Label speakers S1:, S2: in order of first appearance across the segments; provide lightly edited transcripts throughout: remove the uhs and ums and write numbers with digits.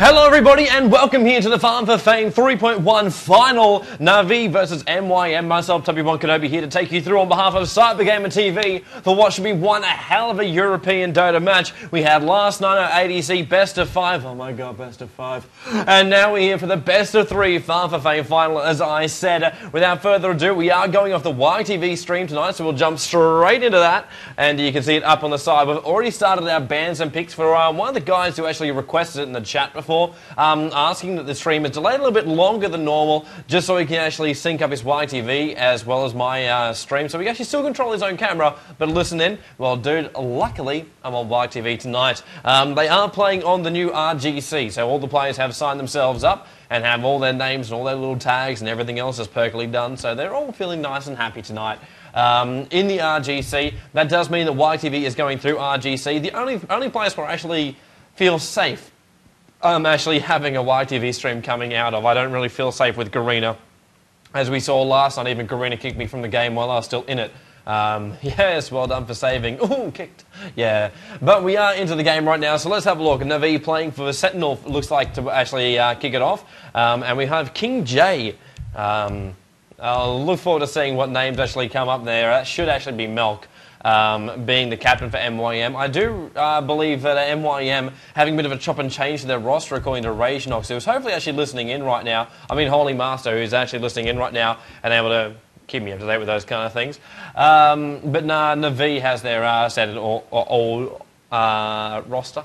S1: Hello everybody and welcome here to the Farm4Fame 3.1 final, Navi versus MYM. Myself, Tobi Wan here to take you through on behalf of CyberGamer TV for what should be one hell of a European Dota match. We had last night our ADC best of 5, oh my god, best of 5. And now we're here for the best of 3 Farm4Fame final, as I said. Without further ado, we are going off the YTV stream tonight, so we'll jump straight into that. And you can see it up on the side. We've already started our bans and picks for one of the guys who actually requested it in the chat before, asking that the stream is delayed a little bit longer than normal, just so he can actually sync up his YTV as well as my stream, so he can actually still control his own camera, but listen in. Well, dude, luckily, I'm on YTV tonight. They are playing on the new RGC, so all the players have signed themselves up and have all their names and all their little tags and everything else is perkily done, so they're all feeling nice and happy tonight. In the RGC, that does mean that YTV is going through RGC. The only place where I actually feel safe, I'm actually having a YTV stream coming out of. I don't really feel safe with Garena. As we saw last night, even Garena kicked me from the game while I was still in it. Yes, well done for saving. Ooh, kicked. Yeah. But we are into the game right now, so let's have a look. Navi playing for Sentinel, looks like, to actually kick it off. And we have King J. I'll look forward to seeing what names actually come up there. That should actually be Melk. Being the captain for MYM. I do believe that MYM having a bit of a chop and change to their roster according to Ragenox, who's hopefully actually listening in right now. I mean Holy Master, who's actually listening in right now and able to keep me up to date with those kind of things. But nah, Navi has their set all roster.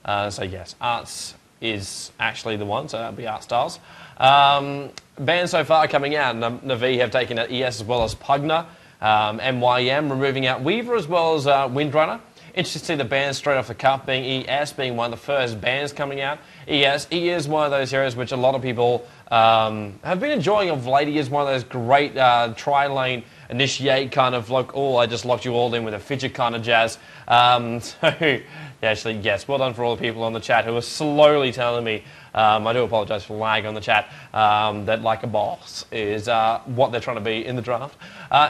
S1: So yes, Arts is actually the one, so that'll be Art Styles. Bands so far coming out, Navi have taken out ES as well as Pugner. MYM removing out Weaver as well as Windrunner. Interesting to see the bans straight off the cuff, being ES being one of the first bans coming out. ES, he is one of those heroes which a lot of people have been enjoying of late. He is one of those great tri-lane initiate kind of like, oh, I just locked you all in with a fidget kind of jazz. So, actually, yes, well done for all the people on the chat who are slowly telling me, I do apologise for lag on the chat, that like a boss is what they're trying to be in the draft.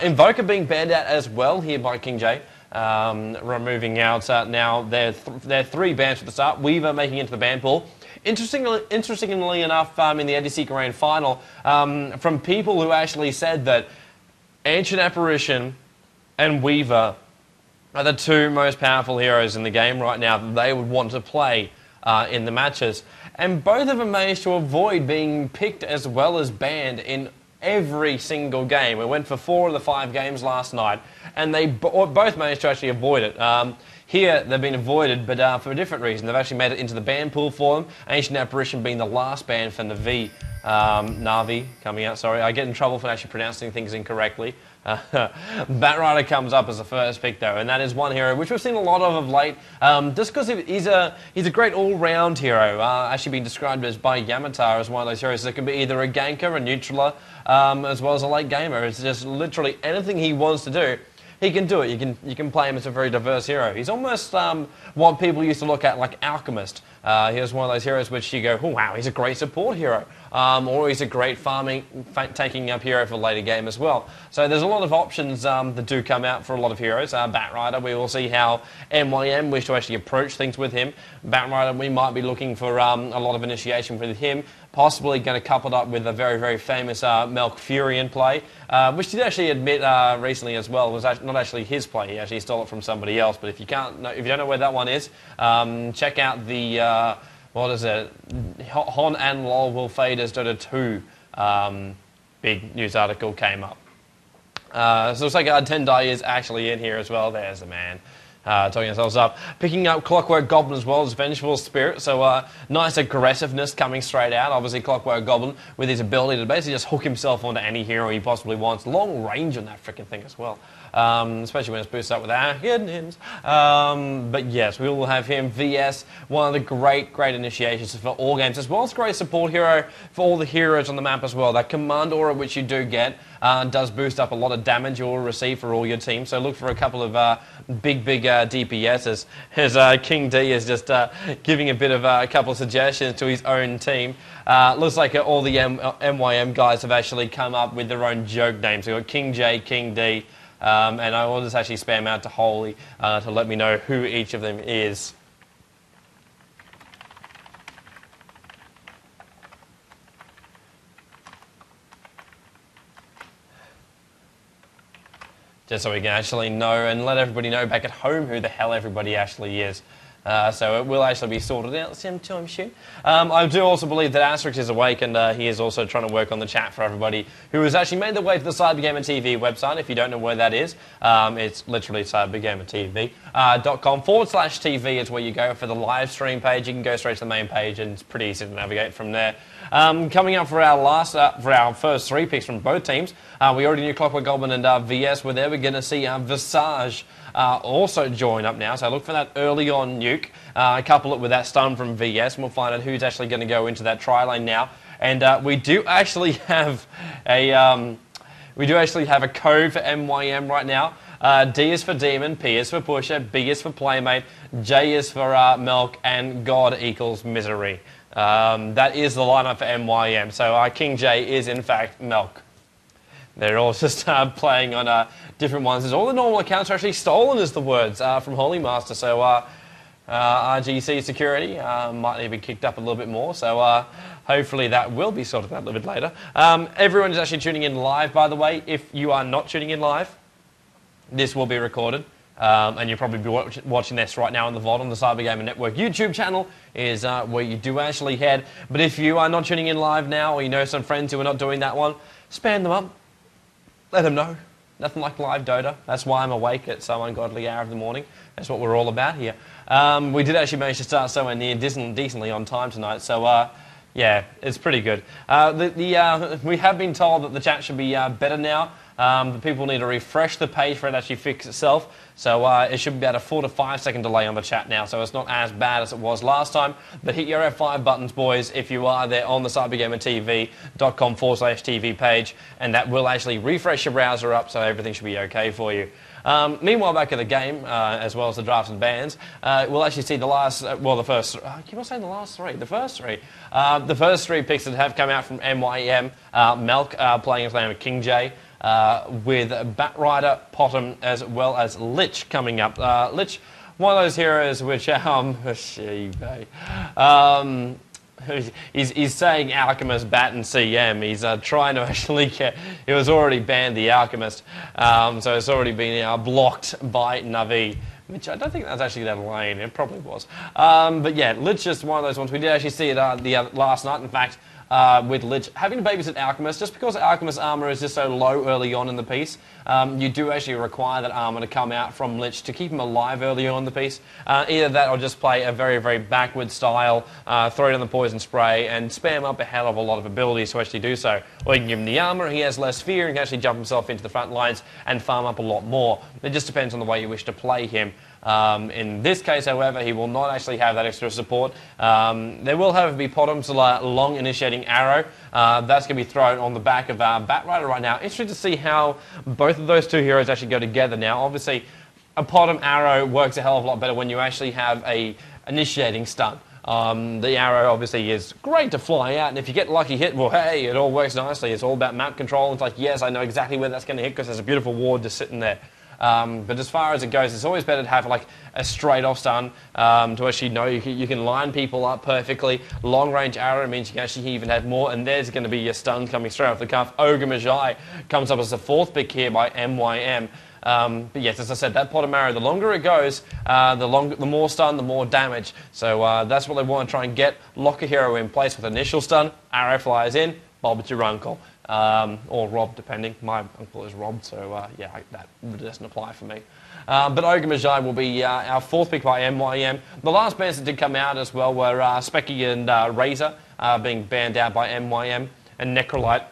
S1: Invoker being banned out as well here by King J. Removing out now their 3 bans at the start. Weaver making into the ban pool. Interestingly enough, in the ADC Grand Final, from people who actually said that Ancient Apparition and Weaver are the 2 most powerful heroes in the game right now that they would want to play in the matches. And both of them managed to avoid being picked as well as banned in every single game. We went for 4 of the 5 games last night, and they both managed to actually avoid it. Here, they've been avoided, but for a different reason. They've actually made it into the ban pool for them. Ancient Apparition being the last ban for Navi. Navi coming out, sorry. I get in trouble for actually pronouncing things incorrectly. Batrider comes up as the first pick though, and that is one hero which we've seen a lot of late, just because he's a great all-round hero, actually being described as by Yamatar as one of those heroes that can be either a ganker, a neutraler, as well as a late gamer. It's just literally anything he wants to do, he can do it. You can play him as a very diverse hero. He's almost what people used to look at like Alchemist. He was one of those heroes which you go, oh wow, he's a great support hero. Or he's a great taking up hero for later game as well. So there's a lot of options that do come out for a lot of heroes. Batrider, we will see how MYM wish to actually approach things with him. Batrider, we might be looking for a lot of initiation with him. Possibly going to couple it up with a very, very famous Melk Furion play, which did actually admit recently as well was not actually his play. He actually stole it from somebody else. But if you don't know where that one is, check out the what is it? Hon and Lol will fade as Dota 2 big news article came up. So it looks like Tendai is actually in here as well. There's the man. Talking ourselves up. Picking up Clockwork Goblin as well as Vengeful Spirit, so nice aggressiveness coming straight out. Obviously Clockwork Goblin with his ability to basically just hook himself onto any hero he possibly wants. Long range on that freaking thing as well, especially when it's boosted up with our hidden. But yes, we will have him VS, one of the great initiations for all games, as well as a great support hero for all the heroes on the map as well. That Command Aura which you do get does boost up a lot of damage you will receive for all your team, so look for a couple of big DPSs, as King D is just giving a bit of a couple of suggestions to his own team. Looks like all the MYM guys have actually come up with their own joke names. We've got King J, King D, and I will just actually spam out to Holy to let me know who each of them is. just so we can actually know and let everybody know back at home who the hell everybody actually is. So it will actually be sorted out sometime soon. I do also believe that Asterix is awake, and he is also trying to work on the chat for everybody who has actually made their way to the CyberGamer TV website. If you don't know where that is, it's literally cybergamertv.com/TV is where you go for the live stream page. You can go straight to the main page, and it's pretty easy to navigate from there. Coming up for our first 3 picks from both teams, we already knew Clockwork Goblin and VS were there. We're going to see Visage also join up now, so look for that early on nuke, couple it with that stun from VS, and we'll find out who's actually going to go into that tri lane now. And we do actually have a code for MYM right now. D is for Demon, P is for Pusher, B is for Playmate, J is for Milk, and God equals Misery. That is the lineup for MYM. So King J is in fact Milk. They're all just playing on different ones. All the normal accounts are actually stolen, is the words from Holy Master. So RGC security might need to be kicked up a little bit more. So hopefully that will be sorted out a little bit later. Everyone is actually tuning in live, by the way. If you are not tuning in live, this will be recorded. And you'll probably be watching this right now on the VOD on the CyberGamer Network YouTube channel is where you do actually head. But if you are not tuning in live now, or you know some friends who are not doing that one, spam them up. Let them know. Nothing like live Dota. That's why I'm awake at some ungodly hour of the morning. That's what we're all about here. We did actually manage to start somewhere near decently on time tonight, so yeah, it's pretty good. We have been told that the chat should be better now. The people need to refresh the page for it to actually fix itself. So it should be about a 4 to 5 second delay on the chat now. So it's not as bad as it was last time. But hit your F5 buttons, boys, if you are there on the cybergamertv.com/TV page. And that will actually refresh your browser up, so everything should be okay for you. Meanwhile, back in the game, as well as the drafts and bans, we'll actually see the last, the first, I keep on saying the last 3, the first 3. The first 3 picks that have come out from MYM, Melk playing his name of King J, with Batrider, Potom, as well as Lich coming up. Lich, one of those heroes which, he's saying Alchemist, Bat, and CM. He's trying to actually get... He was already banned, the Alchemist, so it's already been blocked by Navi, which I don't think that's actually that lane. It probably was. But yeah, Lich is one of those ones. We did actually see it last night, in fact, with Lich having to babysit Alchemist. Just because Alchemist armor is just so low early on in the piece, you do actually require that armor to come out from Lich to keep him alive early on in the piece. Either that or just play a very, very backward style, throw down the poison spray and spam up a hell of a lot of abilities to actually do so. Or you can give him the armor, he has less fear and can actually jump himself into the front lines and farm up a lot more. It just depends on the way you wish to play him. In this case, however, he will not actually have that extra support. There will, however, be Potom's long initiating arrow. That's going to be thrown on the back of Batrider right now. Interesting to see how both of those two heroes actually go together now. Obviously, a Potom arrow works a hell of a lot better when you actually have a initiating stun. The arrow obviously is great to fly out, and if you get lucky hit, well, hey, it all works nicely. It's all about map control. It's like, yes, I know exactly where that's going to hit because there's a beautiful ward just sitting there. But as far as it goes, it's always better to have like a straight-off stun to actually know you can line people up perfectly. Long-range arrow means you can actually even have more, and there's going to be your stun coming straight off the cuff. Ogre Magi comes up as the 4th pick here by MYM. But yes, as I said, that Potom arrow, the longer it goes, the more stun, the more damage. So that's what they want to try and get. Lock a hero in place with initial stun, arrow flies in, bob at your uncle. Or Rob, depending. My uncle is Rob, so yeah, that doesn't apply for me. But Ogre Magi will be our 4th pick by MYM. The last bans that did come out as well were Specky and Razor being banned out by MYM, and Necrolite,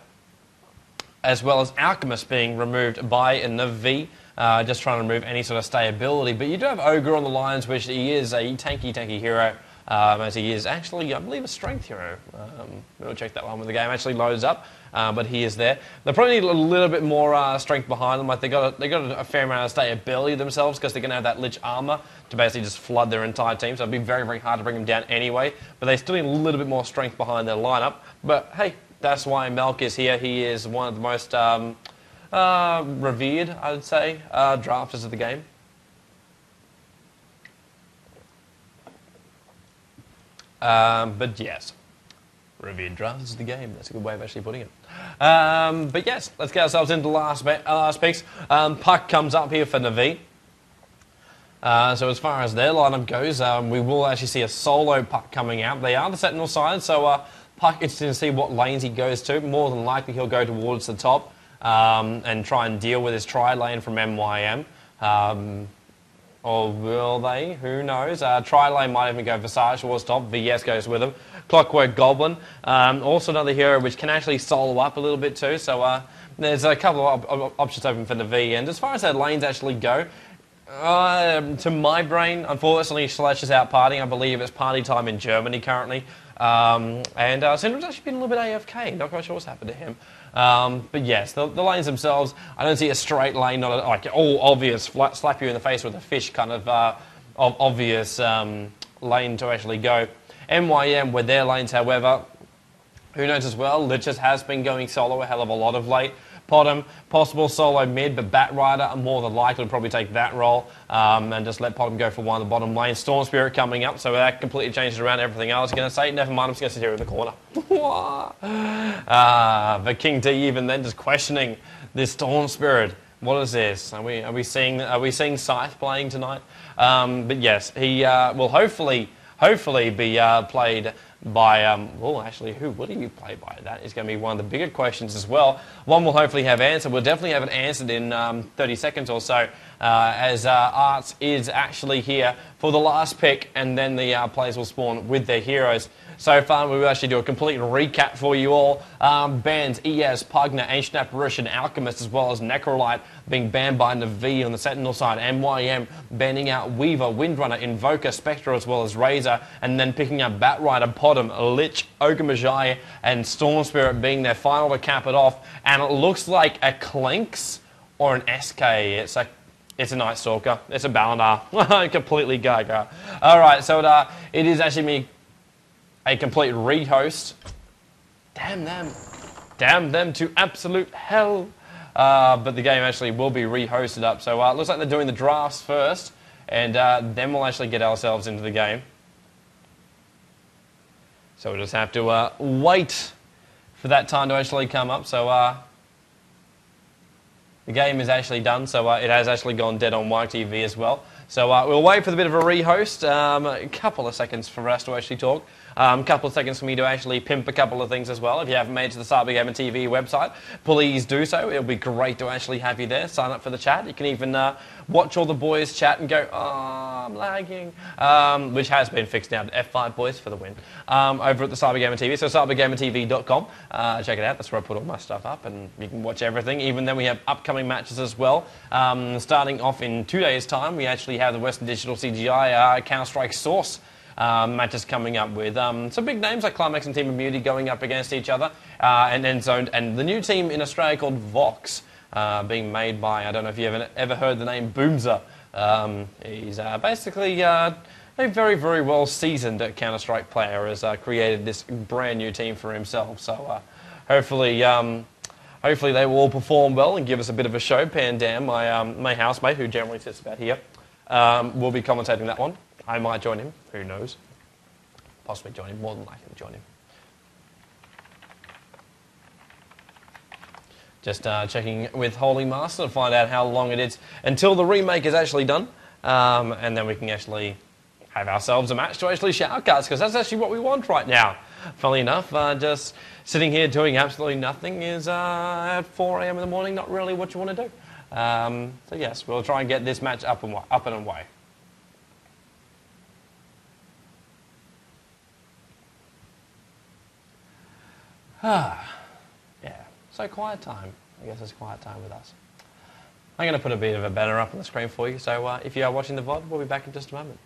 S1: as well as Alchemist being removed by Navi. Just trying to remove any sort of stability. But you do have Ogre on the lines, which he is a tanky hero. As he is actually, I believe, a strength hero. We'll check that one when the game actually loads up, but he is there. They probably need a little bit more strength behind them. Like they got a fair amount of stability themselves because they're going to have that Lich armor to basically just flood their entire team. So it'd be very, very hard to bring them down anyway. But they still need a little bit more strength behind their lineup. But hey, that's why Melk is here. He is one of the most revered, I would say, drafters of the game. But yes, Revered drafts is the game. That's a good way of actually putting it. But yes, let's get ourselves into the last picks. Puck comes up here for Navi. So as far as their lineup goes, we will actually see a solo Puck coming out. They are the Sentinel side, so Puck interested to see what lanes he goes to. More than likely he'll go towards the top and try and deal with his tri-lane from MYM. Or will they? Who knows? Tri-lane might even go Visage towards top. VS goes with him. Clockwork Goblin. Also another hero which can actually solo up a little bit too. So there's a couple of options open for the V. And as far as their lanes actually go, to my brain, unfortunately, Slash is out partying. I believe it's party time in Germany currently. And Syndra's actually been a little bit AFK. Not quite sure what's happened to him. But yes, the lanes themselves, I don't see a straight lane, not like all obvious, slap you in the face with a fish kind of obvious lane to actually go. MYM with their lanes, however, who knows as well, Lichess has been going solo a hell of a lot of late. Potom, possible solo mid, but Batrider are more than likely to probably take that role and just let Potom go for one of the bottom lane. Storm Spirit coming up, so that completely changes around everything I was going to say. Never mind, I'm just going to sit here in the corner. But King D even then just questioning this Storm Spirit. What is this? Are we seeing Scythe playing tonight? But yes, he will hopefully be played by, well, actually, who would he be played by? That is going to be one of the bigger questions as well. One we'll hopefully have answered. We'll definitely have it answered in 30 seconds or so, as Arts is actually here for the last pick, and then the players will spawn with their heroes. So far, we will actually do a complete recap for you all. Bans ES, Pugna, Ancient Apparition, Alchemist, as well as Necrolite being banned by Navi on the Sentinel side. MYM banning out Weaver, Windrunner, Invoker, Spectre, as well as Razor, and then picking up Batrider, Potom, Lich, Ogre Magi, and Storm Spirit being their final to cap it off. And it looks like a Clinks or an SK. It's a Night Stalker. It's a Ballandar. Completely gaga. Alright, so it is actually me. A complete rehost. Damn them. Damn them to absolute hell. But the game actually will be rehosted up. So it looks like they're doing the drafts first. And then we'll actually get ourselves into the game. So we'll just have to wait for that time to actually come up. So the game is actually done. So it has actually gone dead on YTV as well. So we'll wait for the bit of a rehost. A couple of seconds for us to actually talk. A couple of seconds for me to actually pimp a couple of things as well. If you haven't made it to the CyberGamer TV website, please do so. It'll be great to actually have you there. Sign up for the chat. You can even watch all the boys chat and go, oh, I'm lagging. Which has been fixed now. F5 boys for the win. Over at the CyberGamer TV. So cybergamertv.com. Check it out. That's where I put all my stuff up and you can watch everything. Even then we have upcoming matches as well. Starting off in 2 days' time, we actually have the Western Digital CGI Counter-Strike Source matches coming up with some big names like Climax and Team Immunity going up against each other, and Endzone, and the new team in Australia called Vox, being made by, I don't know if you've ever heard the name Boomzer. He's basically a very, very well seasoned Counter-Strike player, has created this brand new team for himself. So hopefully they will all perform well and give us a bit of a show. Pandam, my housemate, who generally sits about here, will be commentating that one. I might join him, who knows. Possibly join him, more than likely to join him. Just checking with Holy Master to find out how long it is until the remake is actually done. And then we can actually have ourselves a match to actually shoutcast, because that's actually what we want right now. Funnily enough, just sitting here doing absolutely nothing is at 4 AM in the morning not really what you want to do. So yes, we'll try and get this match up and away. Yeah, so quiet time. I guess it's quiet time with us. I'm going to put a bit of a banner up on the screen for you, so if you are watching the VOD, we'll be back in just a moment.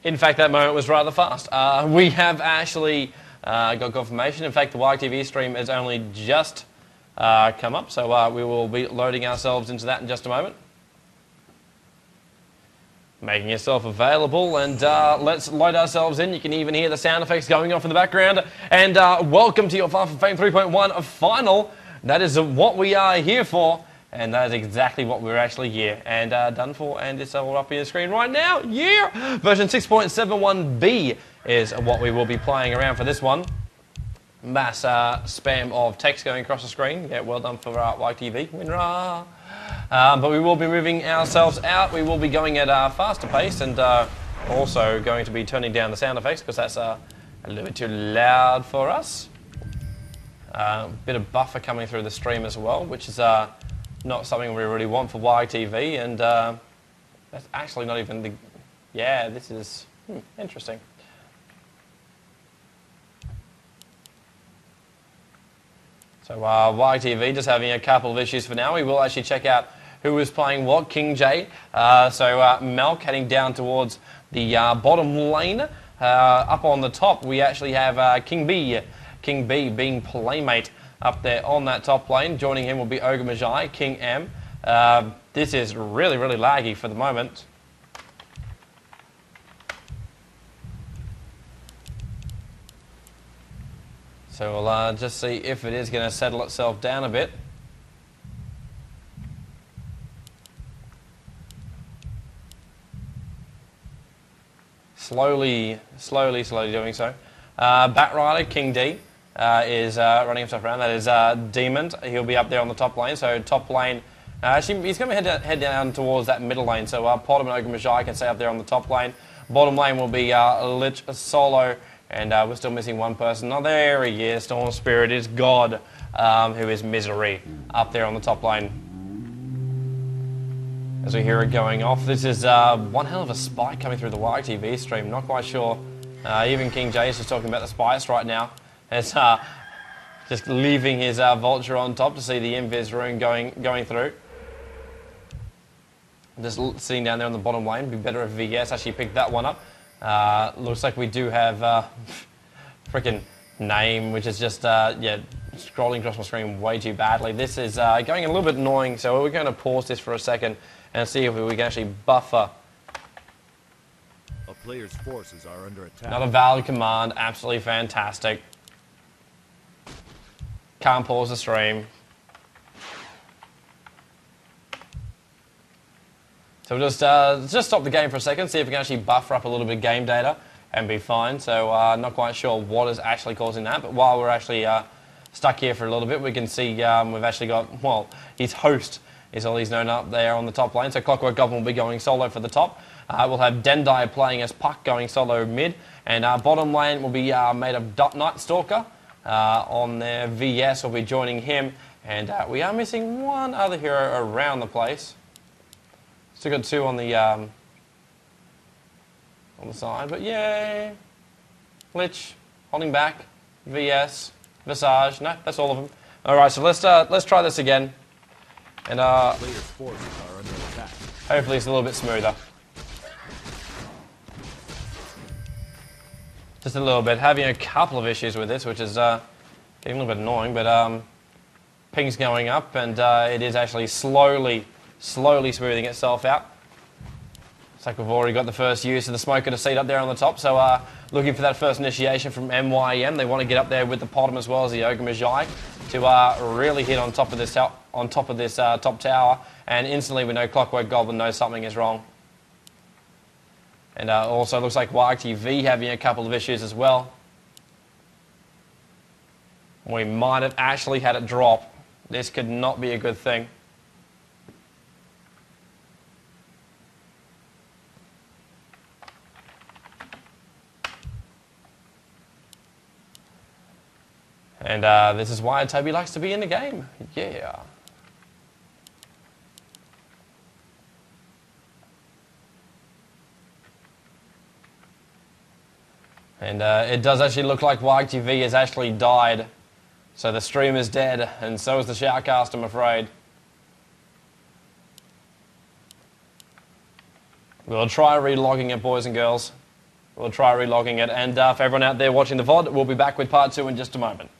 S1: In fact, that moment was rather fast. We have actually got confirmation. In fact, the YTV stream has only just come up, so we will be loading ourselves into that in just a moment. making yourself available, and let's load ourselves in. You can even hear the sound effects going off in the background. And welcome to your Farm4Fame 3.1 final. That is what we are here for, and that is exactly what we're actually here and done for. And it's all up on your screen right now. Yeah! Version 6.71b is what we will be playing around for this one. Mass spam of text going across the screen. Yeah, well done for YTV. Winra! But we will be moving ourselves out. We will be going at a faster pace, and also going to be turning down the sound effects because that's a little bit too loud for us. Bit of buffer coming through the stream as well, which is not something we really want for YTV, and that's actually not even the... Yeah, this is interesting. So YTV just having a couple of issues for now. We will actually check out who is playing what. King J. So Malk heading down towards the bottom lane. Up on the top we actually have King B. King B being playmate up there on that top lane. Joining him will be Ogre Magi, King M. This is really, really laggy for the moment. So we'll just see if it is going to settle itself down a bit. Slowly doing so. Batrider, King D, is running himself around. That is Demon. He'll be up there on the top lane. So top lane, actually he's going to head down towards that middle lane. So Podem and Ogre Magi can stay up there on the top lane. Bottom lane will be Lich Solo. And we're still missing one person. Oh, there he is. Storm Spirit is God, who is Misery, up there on the top lane. As we hear it going off, this is one hell of a spike coming through the YTV stream. Not quite sure. Even King J is just talking about the spikes right now. It's just leaving his Vulture on top to see the Invis rune going through. Just sitting down there on the bottom lane. Be better if VS actually picked that one up. Looks like we do have freaking name, which is just yeah, scrolling across my screen way too badly. This is going a little bit annoying, so we're going to pause this for a second and see if we can actually buffer.
S2: A player's forces are under attack.
S1: Not a valid command, absolutely fantastic. Can't pause the stream. So we'll just stop the game for a second, see if we can actually buffer up a little bit of game data and be fine. So not quite sure what is actually causing that, but while we're actually stuck here for a little bit, we can see we've actually got, well, his host is all he's known up there on the top lane. So Clockwork Goblin will be going solo for the top. We'll have Dendai playing as Puck going solo mid, and bottom lane will be made of Night Stalker. On there, VS will be joining him, and we are missing one other hero around the place. Still got two on the side, but yay! Lich, holding back, VS, Visage. No, that's all of them. All right, so let's try this again, and hopefully it's a little bit smoother. Just a little bit. Having a couple of issues with this, which is getting a little bit annoying, but ping's going up, and it is actually slowly smoothing itself out. Looks like we've already got the first use of the smoker to seat up there on the top, so looking for that first initiation from MYM. They want to get up there with the Podem as well as the Ogre Magi to really hit on top of this top tower, and instantly we know Clockwork Goblin knows something is wrong. And also looks like YTV having a couple of issues as well. We might have actually had it drop. This could not be a good thing. And this is why Toby likes to be in the game. Yeah. And it does actually look like YTV has actually died. So the stream is dead, and so is the Shoutcast, I'm afraid. We'll try relogging it, boys and girls. We'll try relogging it. And for everyone out there watching the VOD, we'll be back with part 2 in just a moment.